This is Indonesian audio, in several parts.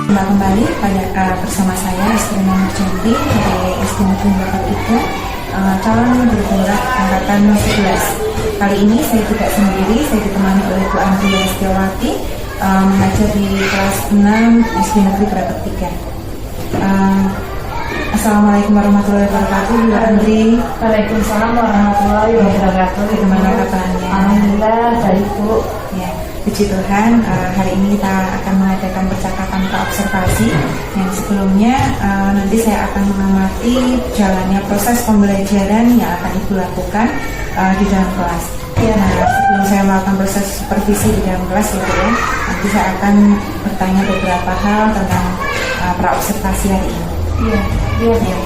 Kembali bersama saya Istri Nurjanti dari SD Negeri 3, calon bergerak angkatan 11. Kali ini saya tidak sendiri, saya ditemani oleh Bu Andri Setiawati, mengajar di kelas 6 SD Negeri 3. Assalamualaikum warahmatullahi wabarakatuh, Bu Andri. Waalaikumsalam warahmatullahi wabarakatuh. Bagaimana kabarnya? Alhamdulillah baik, Bu. Ya, puji Tuhan, hari ini kita akan mengadakan percakapan observasi yang sebelumnya nanti saya akan mengamati jalannya proses pembelajaran yang akan Ibu lakukan di dalam kelas. Ya, nah, sebelum saya melakukan proses supervisi di dalam kelas gitu ya, nanti saya akan bertanya beberapa hal tentang praobservasi hari ini. Iya.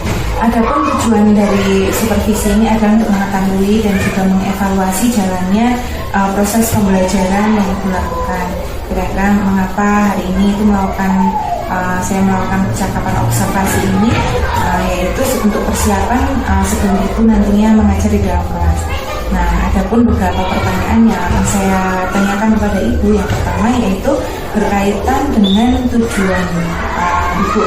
Adapun tujuan dari supervisi ini adalah untuk mengetahui dan juga mengevaluasi jalannya proses pembelajaran yang Ibu lakukan. Kira-kira mengapa hari ini itu saya melakukan percakapan observasi ini, yaitu untuk persiapan sebelum Ibu nantinya mengajar di dalam kelas. Nah, adapun beberapa pertanyaan yang akan saya tanyakan kepada Ibu. Yang pertama yaitu berkaitan dengan tujuan Ibu.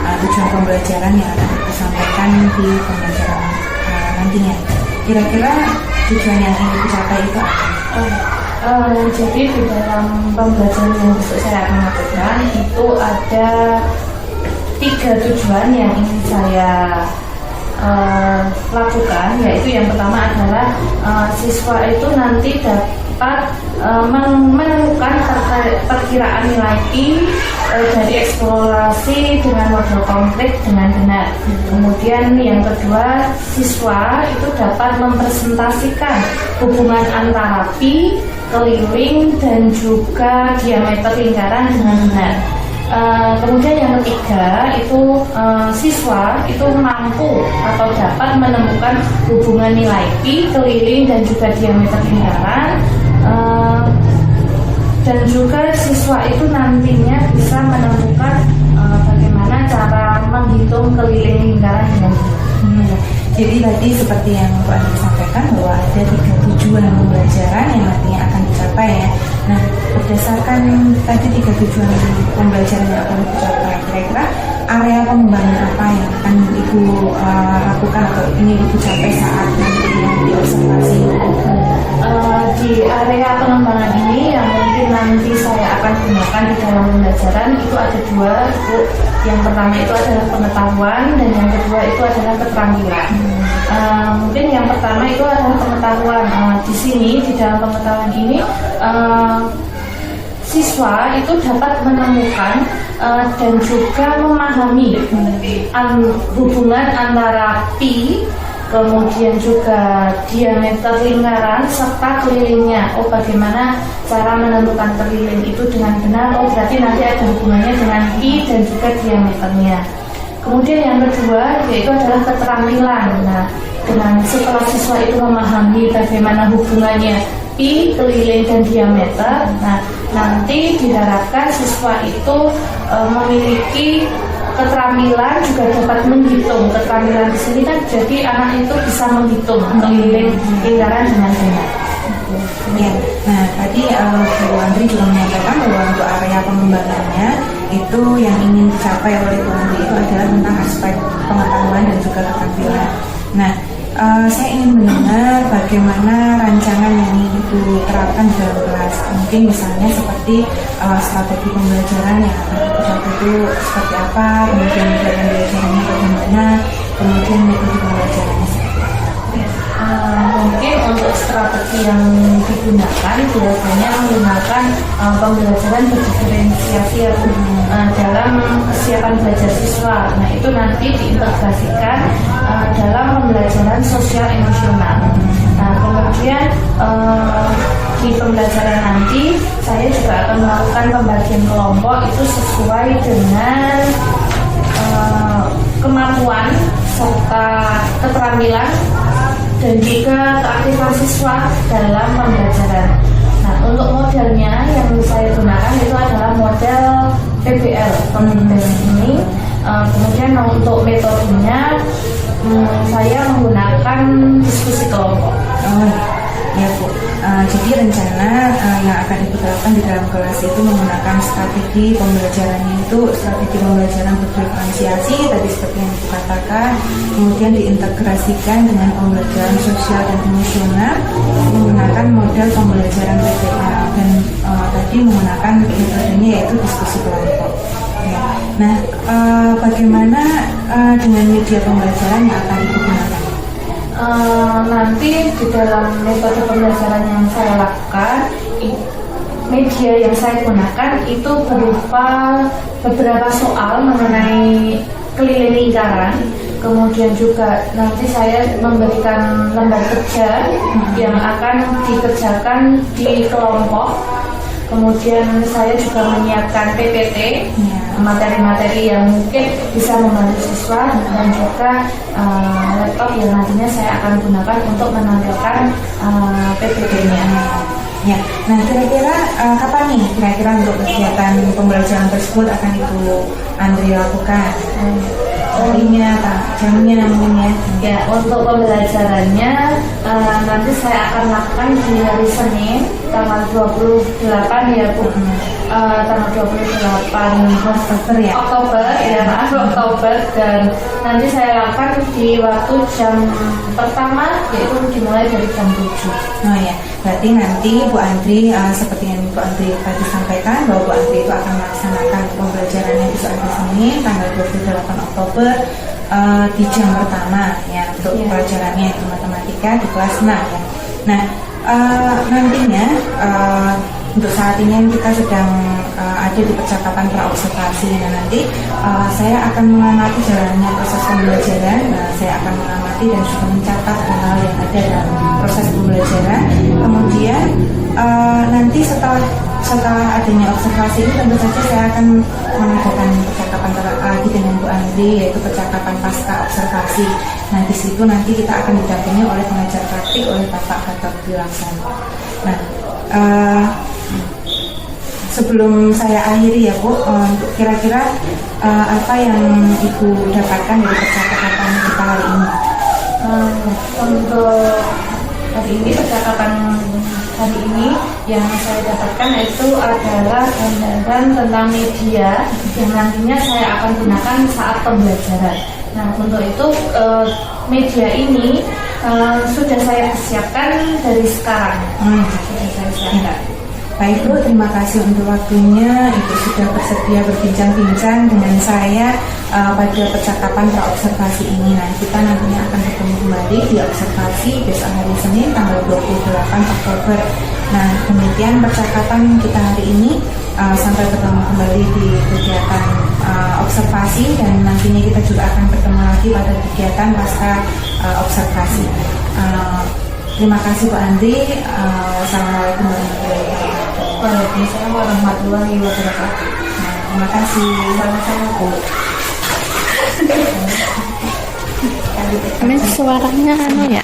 Tujuan pembelajaran yang akan Ibu sampaikan di pembelajaran nantinya. Kira-kira tujuan yang ingin Ibu capai itu apa? Jadi di dalam pembelajaran yang besok saya akan lakukan itu ada 3 tujuan yang ingin saya lakukan, yaitu yang pertama adalah siswa itu nanti dapat menemukan perkiraan nilai I dari eksplorasi dengan model konkret dengan benar. Kemudian yang kedua, siswa itu dapat mempresentasikan hubungan antara pi, keliling, dan juga diameter lingkaran dengan benar. Kemudian yang ketiga itu siswa itu mampu atau dapat menemukan hubungan nilai pi, keliling, dan juga diameter lingkaran. Dan juga siswa itu nantinya bisa menemukan bagaimana cara menghitung keliling lingkaran dengan benar. Jadi tadi seperti yang Bu Andri sampaikan bahwa ada 3 tujuan pembelajaran yang nantinya akan dicapai ya. Nah, berdasarkan tadi 3 tujuan pembelajaran yang akan Ibu capai, kira-kira area pengembangan apa yang akan Ibu lakukan atau ini Ibu capai saat nanti di observasi? Di area pengembangan ini yang mungkin nanti saya akan gunakan di dalam pembelajaran itu ada 2. Yang pertama itu adalah pengetahuan dan yang kedua itu adalah keterampilan. Mungkin yang pertama itu adalah pengetahuan. Di sini di dalam pengetahuan ini siswa itu dapat menemukan dan juga memahami hubungan antara pi, kemudian juga diameter lingkaran serta kelilingnya. Bagaimana cara menentukan keliling itu dengan benar? Berarti nanti ada hubungannya dengan pi dan juga diameternya. Kemudian yang kedua yaitu adalah keterampilan. Nah, setelah siswa itu memahami bagaimana hubungannya pi, keliling, dan diameter, nah nanti diharapkan siswa itu memiliki keterampilan juga dapat menghitung. Keterampilan di sini kan jadi anak itu bisa menghitung keliling lingkaran dengan benar. Ya, nah tadi Bu Andri juga menyampaikan bahwa untuk area pengembangannya itu yang ingin dicapai oleh Bu Andri itu adalah tentang aspek pengetahuan dan juga keterampilan. Nah, saya ingin mendengar bagaimana rancangan yang ingin Ibu terapkan di dalam kelas. Mungkin misalnya seperti strategi pembelajaran yang akan Ibu capai itu seperti apa, kemudian metode pembelajarannya bagaimana, kemudian metode pembelajarannya seperti apa. Mungkin untuk strategi yang digunakan biasanya menggunakan pembelajaran berdiferensiasi dalam kesiapan belajar siswa. Nah, itu nanti diintegrasikan dalam pembelajaran sosial emosional. Nah, kemudian di pembelajaran nanti saya juga akan melakukan pembagian kelompok itu sesuai dengan kemampuan serta keterampilan dan juga keaktifan siswa dalam pembelajaran. Nah, untuk modelnya yang saya gunakan itu adalah model PBL ini. Kemudian untuk metodenya saya menggunakan diskusi kelompok. Ya Bu, jadi rencana yang akan Ibu terapkan di dalam kelas itu menggunakan strategi pembelajarannya itu strategi pembelajaran berdiferensiasi tadi seperti yang Ibu katakan, kemudian diintegrasikan dengan pembelajaran sosial dan emosional menggunakan model pembelajaran PPA dan tadi menggunakan metodenya yaitu diskusi kelompok. Ya. Nah, bagaimana dengan media pembelajaran yang akan Ibu gunakan? Nanti di dalam metode pembelajaran yang saya lakukan, media yang saya gunakan itu berupa beberapa soal mengenai keliling lingkaran. Kemudian juga nanti saya memberikan lembar kerja yang akan dikerjakan di kelompok. Kemudian saya juga menyiapkan PPT, materi-materi yang mungkin bisa membantu siswa, dan juga laptop yang nantinya saya akan gunakan untuk menampilkan PPT-nya. Ya, nah kira-kira kapan nih kira-kira untuk kegiatan pembelajaran tersebut akan Ibu Andri lakukan? Harinya, jamnya mungkin ya? Ya, untuk pembelajarannya nanti saya akan lakukan di hari Senin tanggal 28 ya Bu. Tanggal 28 Oktober ya? Oktober, dan nanti saya lakukan di waktu jam pertama, yaitu dimulai dari jam 7. Oh ya, berarti nanti Bu Andri seperti yang Bu Andri tadi sampaikan bahwa Bu Andri itu akan melaksanakan pembelajarannya di hari Senin tanggal 28 Oktober di jam pertama ya untuk pelajarannya itu matematika di kelas 6 ya. Nah, nantinya untuk saat ini kita sedang ada di percakapan praobservasi. Nah, nanti saya akan mengamati jalannya proses pembelajaran. Saya akan mengamati dan juga mencatat hal-hal yang ada dalam proses pembelajaran. Kemudian nanti setelah adanya observasi ini tentu saja saya akan mengadakan percakapan lagi dengan Bu Andri, yaitu percakapan pasca observasi. Nah, di situ nanti kita akan didampingi oleh pengajar praktik oleh Bapak Gatot Wilaksana. Nah, sebelum saya akhiri ya Bu, untuk kira-kira apa yang Ibu dapatkan dari percakapan kita hari ini? Untuk hari ini percakapan hari ini yang saya dapatkan itu adalah gambaran tentang media yang nantinya saya akan gunakan saat pembelajaran. Nah, untuk itu media ini sudah saya siapkan dari sekarang. Sudah saya siapkan. Baik Bu, terima kasih untuk waktunya. Ibu sudah bersedia berbincang-bincang dengan saya pada percakapan praobservasi ini. Nah, kita nantinya akan bertemu kembali di observasi besok hari Senin tanggal 28 Oktober. Nah, demikian percakapan kita hari ini. Sampai bertemu kembali di kegiatan observasi, dan nantinya kita juga akan bertemu lagi pada kegiatan pasca observasi. Terima kasih Bu Andri. Assalamualaikum warahmatullahi wabarakatuh. Waalaikumsalam warahmatullahi wabarakatuh. Terima kasih. Sama-sama Bu. Ini suaranya anu ya.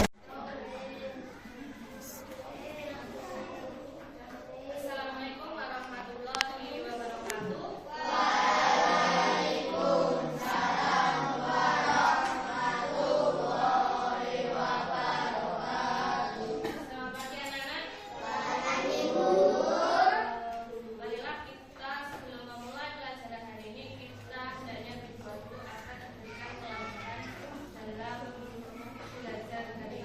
Dalam belajar dari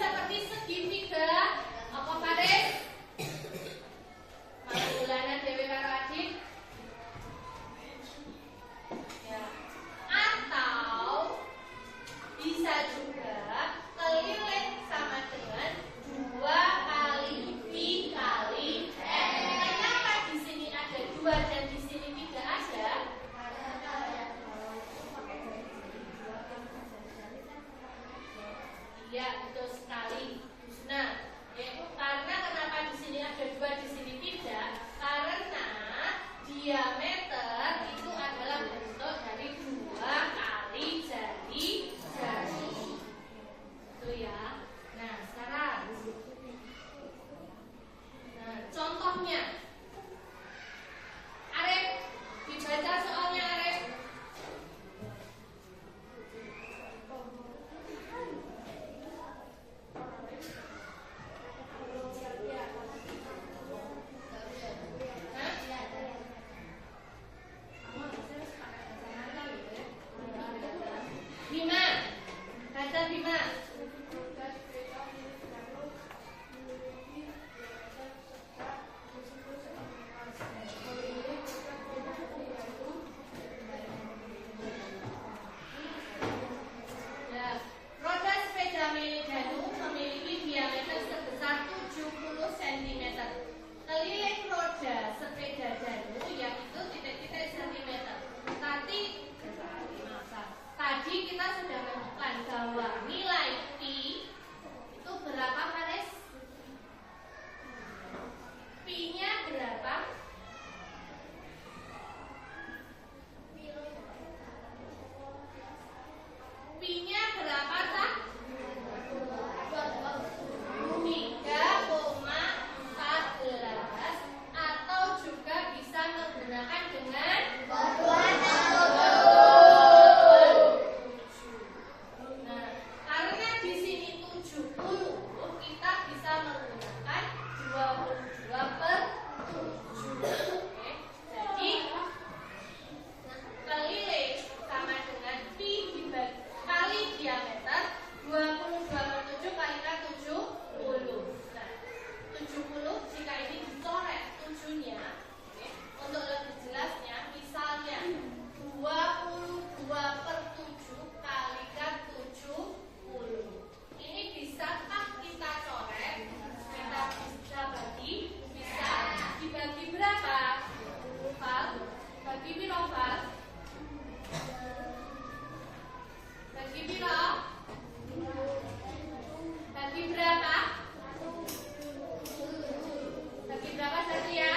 seperti segitiga apa Faris? Manggulana Dewi karo adik. Ya. Atau bisa juga keliling sama dengan 2 kali pi kali n. Kenapa di sini ada 2 dan di sini tidak ada? Iya, betul sekali. Nah, yaitu karena kenapa di sini ada 2 di sini tidak? Karena diameter itu adalah bentuk dari 2 kali jari. Itu ya. Nah, sekarang contohnya Arif, dibaca soalnya Arif. Bima, baca Bima. Ya, roda sepeda milik Danu memiliki diameter sebesar 70 cm. Keliling roda sepeda Danu yaitu titik-titik centimeter. Tadi kita sudah menemukan bahwa nilai pi itu berapa, Faris? Pi-nya berapa? Pi-nya berapa, Cak? 3,14 atau juga bisa menggunakan dengan karena di sini 70, kita bisa menggunakan 22/7. Oke. Jadi keliling sama dengan pi kali diameter 22/7 kalikan 70. Nah, 70 jika ini dicoret 7-nya, oke, untuk lebih jelasnya, misalnya 22/7 kalikan 70. Ini bisakah kita coret? Kita bisa bagi, bisa dibagi berapa? Val, bagi piro, Val? Bagi piro? Bagi berapa? Bagi berapa, Satria?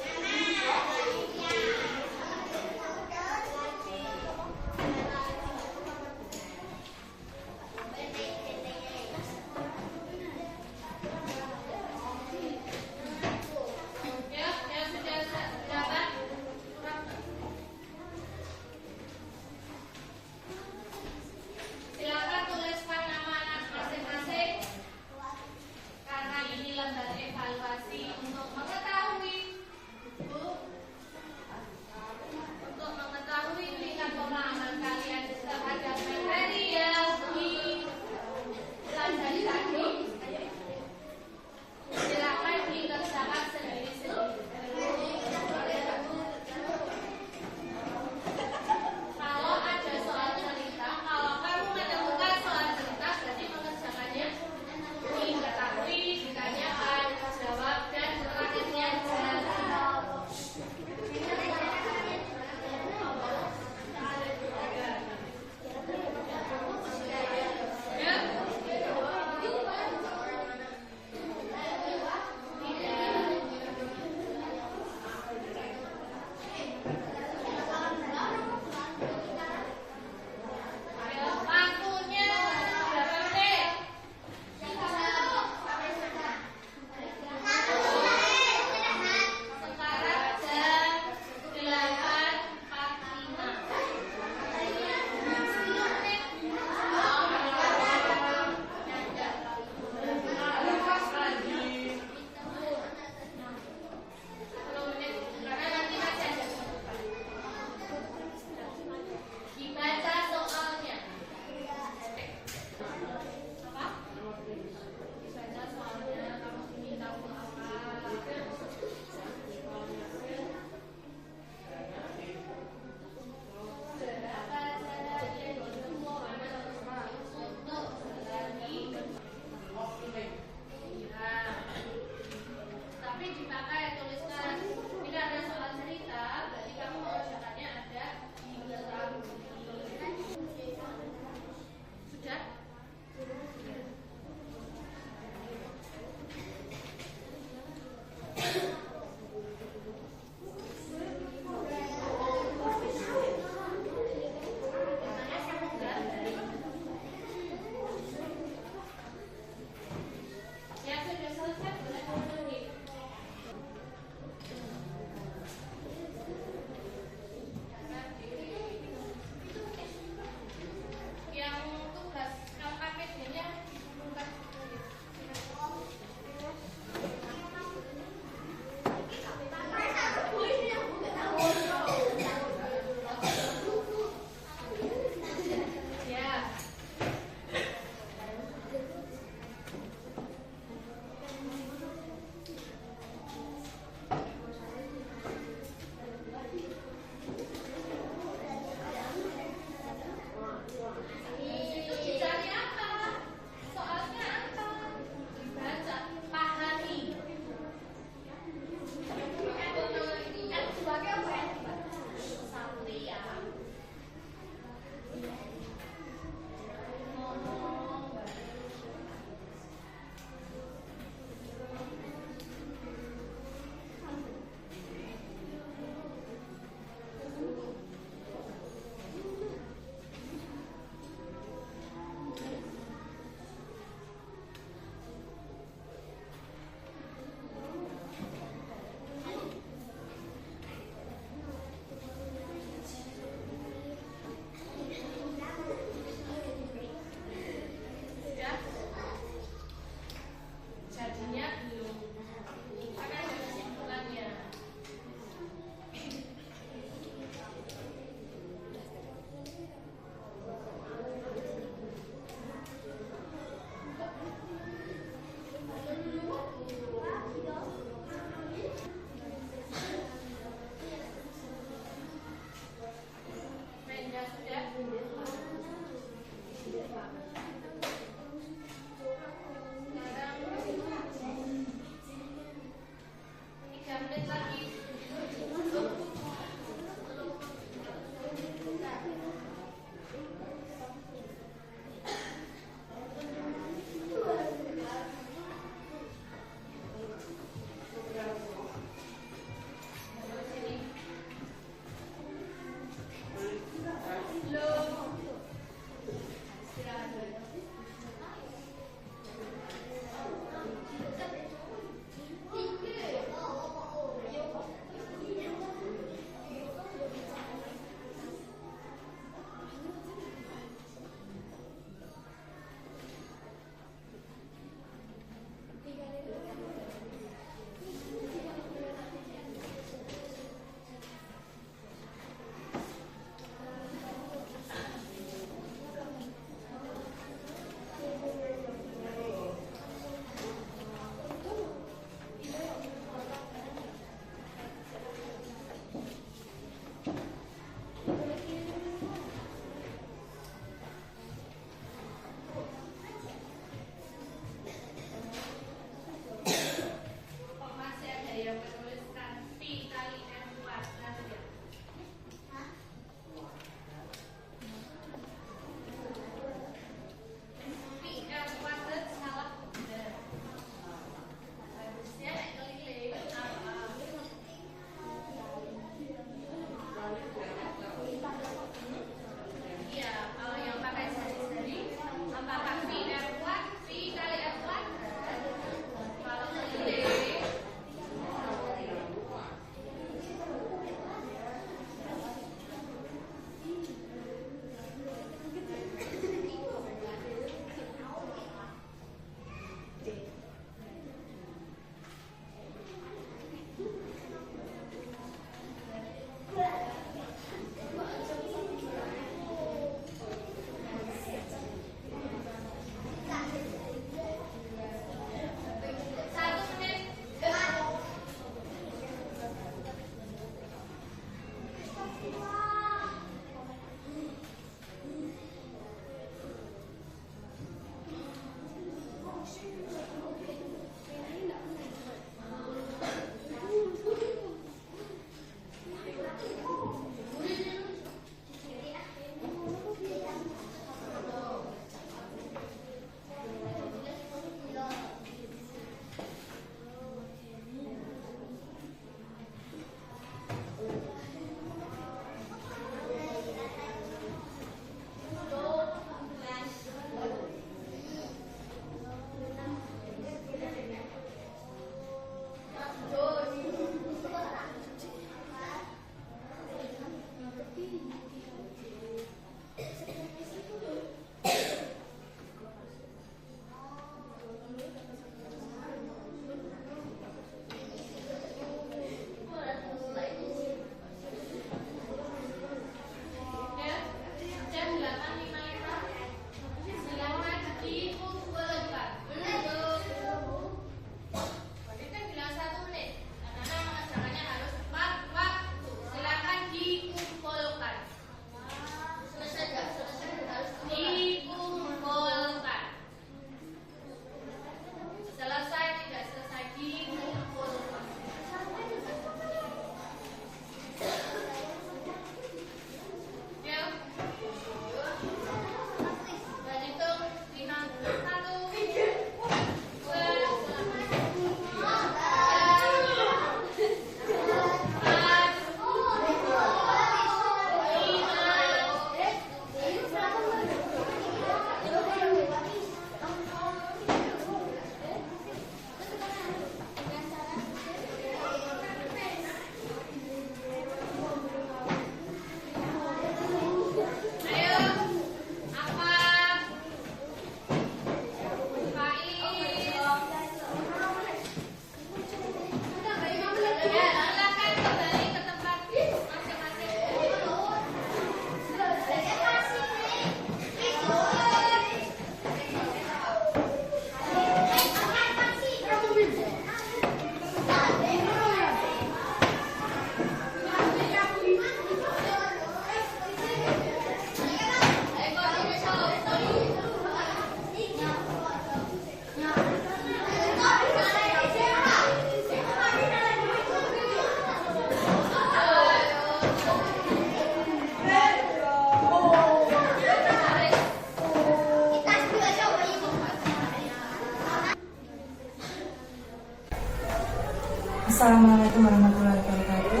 Assalamualaikum warahmatullahi wabarakatuh.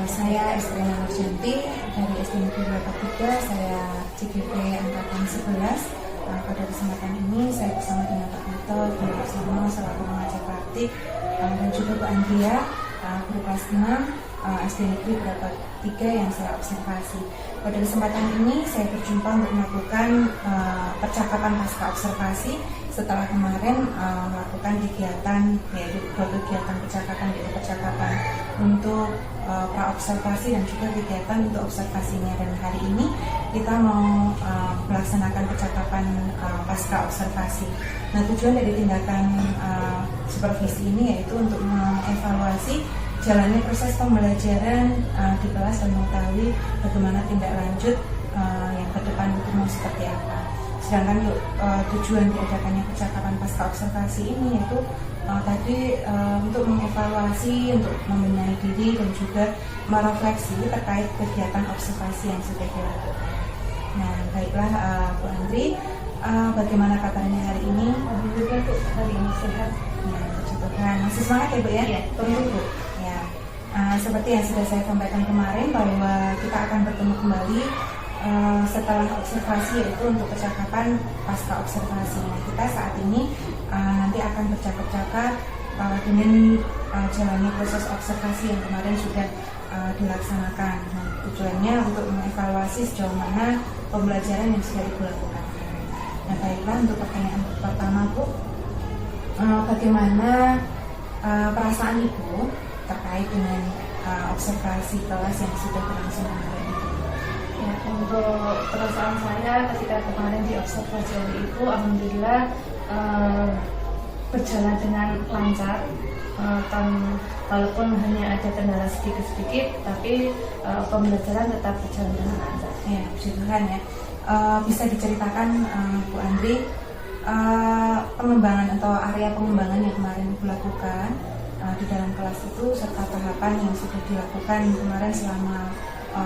Saya Estrella Nurjanti dari SD Negeri 3. Saya CGP angkatan 11. Pada kesempatan ini saya bersama dengan Pak Tito, Bu Roksana selaku pengajar praktik, dan juga Bu Andrea, guru kelas 6 SD Negeri 3 yang saya observasi. Pada kesempatan ini saya berjumpa untuk melakukan percakapan pasca observasi setelah kemarin melakukan kegiatan, yaitu kegiatan percakapan untuk pra-observasi dan juga kegiatan untuk observasinya. Dan hari ini kita mau melaksanakan percakapan pasca observasi. Nah, tujuan dari tindakan supervisi ini yaitu untuk mengevaluasi jalannya proses pembelajaran di kelas dan mengetahui bagaimana tindak lanjut yang ke depan itu mau seperti apa. Sedangkan tujuan diadakannya percakapan pasca observasi ini yaitu tadi untuk mengevaluasi, untuk membenahi diri dan juga merefleksi terkait kegiatan observasi yang sudah dilakukan. Nah, baiklah Bu Andri, bagaimana kabarnya hari ini? Alhamdulillah Bu, hari ini sehat. Ya, puji Tuhan. Masih semangat ya Bu ya? Iya, tentu Bu. Ya, seperti yang sudah saya sampaikan kemarin bahwa kita akan bertemu kembali setelah observasi, yaitu untuk percakapan pasca observasi. Nah, kita saat ini nanti akan bercakap-cakap dengan jalannya proses observasi yang kemarin sudah dilaksanakan. Nah, tujuannya untuk mengevaluasi sejauh mana pembelajaran yang sudah Ibu lakukan. Nah, baiklah, untuk pertanyaan pertama Bu, bagaimana perasaan Ibu terkait dengan observasi kelas yang sudah berlangsung kemarin? Ya, untuk perasaan saya ketika kemarin di observasi oleh Ibu, alhamdulillah berjalan dengan lancar. Walaupun hanya ada kendala sedikit-sedikit, tapi pembelajaran tetap berjalan dengan lancar. Ya, puji Tuhan ya. Bisa diceritakan Bu Andri pengembangan atau area pengembangan yang kemarin Ibu lakukan di dalam kelas itu serta tahapan yang sudah dilakukan kemarin selama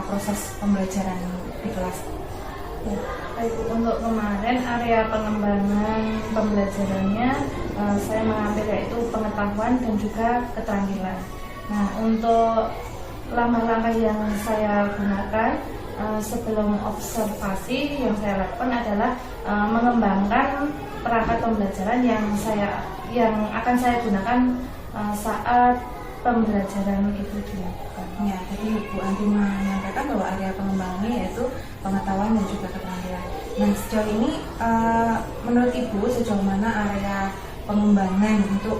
proses pembelajaran di kelas. Ya, baik, untuk kemarin area pengembangan pembelajarannya saya mengambil yaitu pengetahuan dan juga keterampilan. Nah, untuk langkah-langkah yang saya gunakan sebelum observasi yang saya lakukan adalah mengembangkan perangkat pembelajaran yang akan saya gunakan saat pembelajaran itu dilakukan. Ya, tadi Bu Andri menyampaikan bahwa area pengembangannya yaitu pengetahuan dan juga keterampilan. Nah, sejauh ini menurut Ibu sejauh mana area pengembangan untuk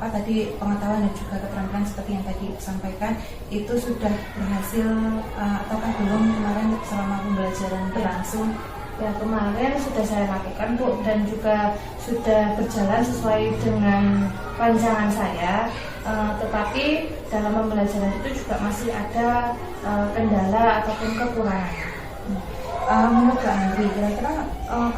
tadi pengetahuan dan juga keterampilan seperti yang tadi Ibu sampaikan itu sudah berhasil ataukah belum kemarin selama pembelajaran berlangsung? Ya, kemarin sudah saya lakukan Bu, dan juga sudah berjalan sesuai dengan rancangan saya. Tetapi dalam pembelajaran itu juga masih ada kendala ataupun kekurangan. Menurut Bu Andri, kira-kira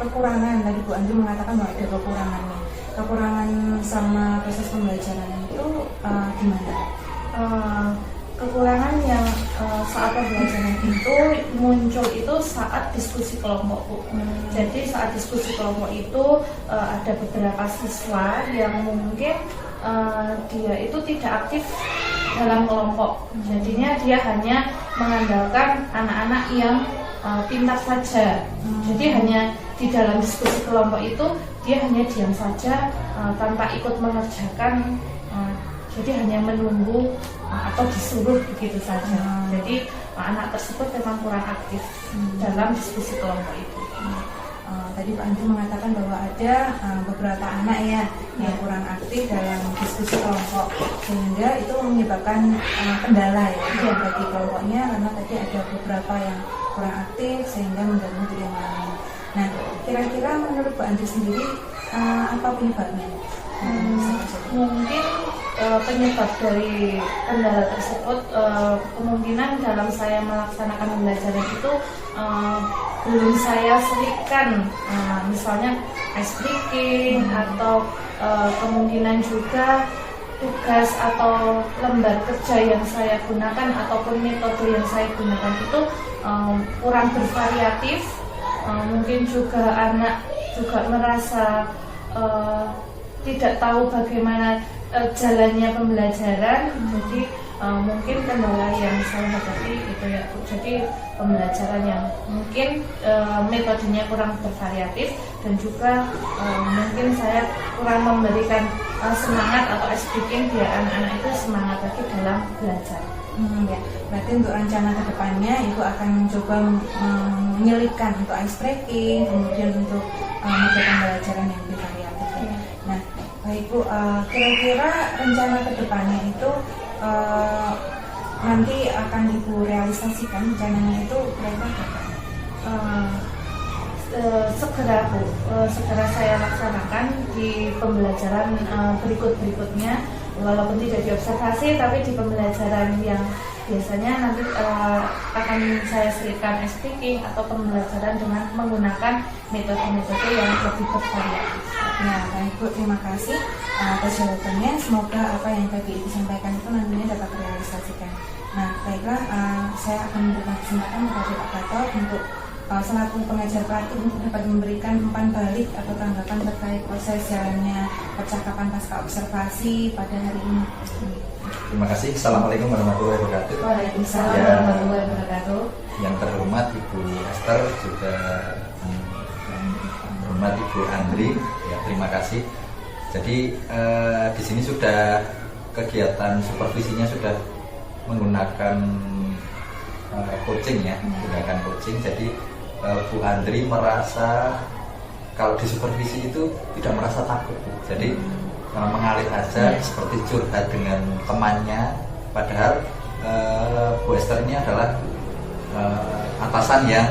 kekurangan, tadi Bu Andri mengatakan bahwa ada kekurangannya. Kekurangan sama proses pembelajaran itu gimana? Kekurangan yang saat pembelajaran itu muncul itu saat diskusi kelompok Bu. Jadi saat diskusi kelompok itu ada beberapa siswa yang mungkin dia itu tidak aktif dalam kelompok. Jadinya dia hanya mengandalkan anak-anak yang pintar saja. Jadi hanya di dalam diskusi kelompok itu dia hanya diam saja tanpa ikut mengerjakan. Jadi hanya menunggu atau disuruh begitu saja. Jadi anak tersebut memang kurang aktif dalam diskusi kelompok itu. Tadi Pak Andri mengatakan bahwa ada beberapa anak yang kurang aktif dalam diskusi kelompok, sehingga itu menyebabkan kendala ya bagi kelompoknya, karena tadi ada beberapa yang kurang aktif sehingga mengganggu untuk yang lain. Nah, kira-kira menurut Pak Andri sendiri apa penyebabnya? Mungkin penyebab dari kendala tersebut kemungkinan dalam saya melaksanakan pembelajaran itu belum saya selipkan, misalnya ice breaking atau kemungkinan juga tugas atau lembar kerja yang saya gunakan ataupun metode yang saya gunakan itu kurang bervariatif. Mungkin juga anak juga merasa tidak tahu bagaimana jalannya pembelajaran. Jadi mungkin kendala yang saya hadapi itu ya Bu. Jadi pembelajaran yang mungkin metodenya kurang bervariatif, dan juga mungkin saya kurang memberikan semangat atau speaking biar anak-anak itu semangat lagi dalam belajar. Ya, berarti untuk rencana kedepannya itu akan mencoba menyelipkan untuk ice breaking, kemudian untuk metode pembelajaran yang lebih variatif ya. Nah, baik Bu, kira-kira rencana kedepannya itu nanti akan Ibu realisasikan rencananya itu berapa kapan? Segera Bu, segera saya laksanakan di pembelajaran berikutnya, walaupun tidak diobservasi tapi di pembelajaran yang biasanya nanti akan saya selipkan speaking atau pembelajaran dengan menggunakan metode-metode yang lebih bervariatif. Ya, baik Bu, terima kasih atas jawabannya. Semoga apa yang tadi Ibu sampaikan itu nantinya dapat realisasikan. Nah, baiklah, saya akan memberikan kesempatan kepada Pak Gatot untuk selaku pengajar praktik untuk dapat memberikan umpan balik atau tanggapan terkait proses jalannya percakapan pasca observasi pada hari ini. Terima kasih. Assalamualaikum warahmatullahi wabarakatuh. Waalaikumsalam Ya. warahmatullahi wabarakatuh. Yang terhormat Ibu Esther, juga yang terhormat Ibu Andri, ya terima kasih. Jadi di sini sudah kegiatan supervisinya sudah menggunakan coaching ya, menggunakan coaching. Jadi Bu Andri merasa kalau di supervisi itu tidak merasa takut, Bu. Jadi mengalir aja seperti curhat dengan temannya. Padahal Bu Esther ini adalah atasan yang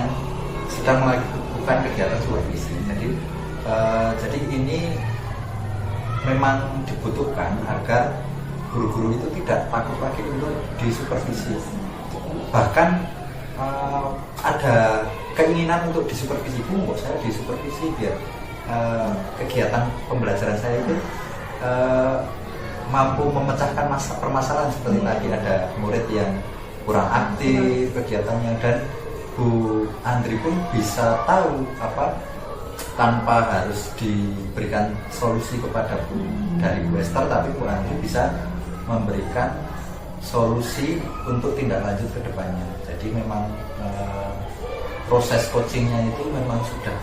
sedang melakukan kegiatan supervisi. Jadi ini memang dibutuhkan agar guru-guru itu tidak takut lagi untuk disupervisi. Bahkan ada keinginan untuk disupervisi. Bu, saya disupervisi biar kegiatan pembelajaran saya itu mampu memecahkan permasalahan seperti tadi ada murid yang kurang aktif kegiatannya, dan Bu Andri pun bisa tahu tanpa harus diberikan solusi kepada dari Bu Esther, tapi Bu Andri bisa memberikan solusi untuk tindak lanjut ke depannya. Jadi memang proses coachingnya itu memang sudah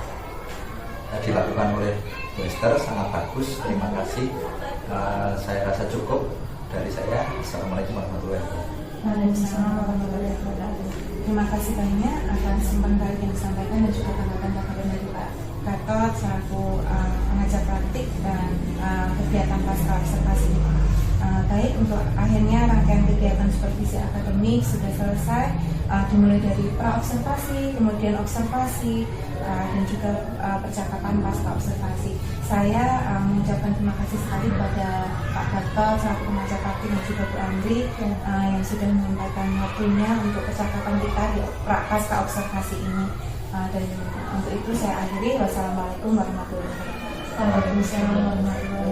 dilakukan oleh Bu Esther, sangat bagus. Terima kasih. Saya rasa cukup dari saya. Assalamualaikum warahmatullahi wabarakatuh. Waalaikumsalam warahmatullahi wabarakatuh. Terima kasih banyak atas kesempatan yang disampaikan dan juga tanggapan dari Pak Gatot selaku pengajar praktik dan kegiatan pasca observasi. Baik, untuk akhirnya rangkaian kegiatan supervisi akademik sudah selesai, dimulai dari pra-observasi, kemudian observasi, dan juga percakapan pasca observasi. Saya mengucapkan terima kasih sekali kepada Pak Gatot selaku pengajar praktik dan juga Bu Andri yang sudah menyempatkan waktunya untuk percakapan kita di pasca observasi ini. Dan untuk itu saya akhiri. Wassalamualaikum warahmatullahi wabarakatuh. Waalaikumsalam warahmatullahi wabarakatuh.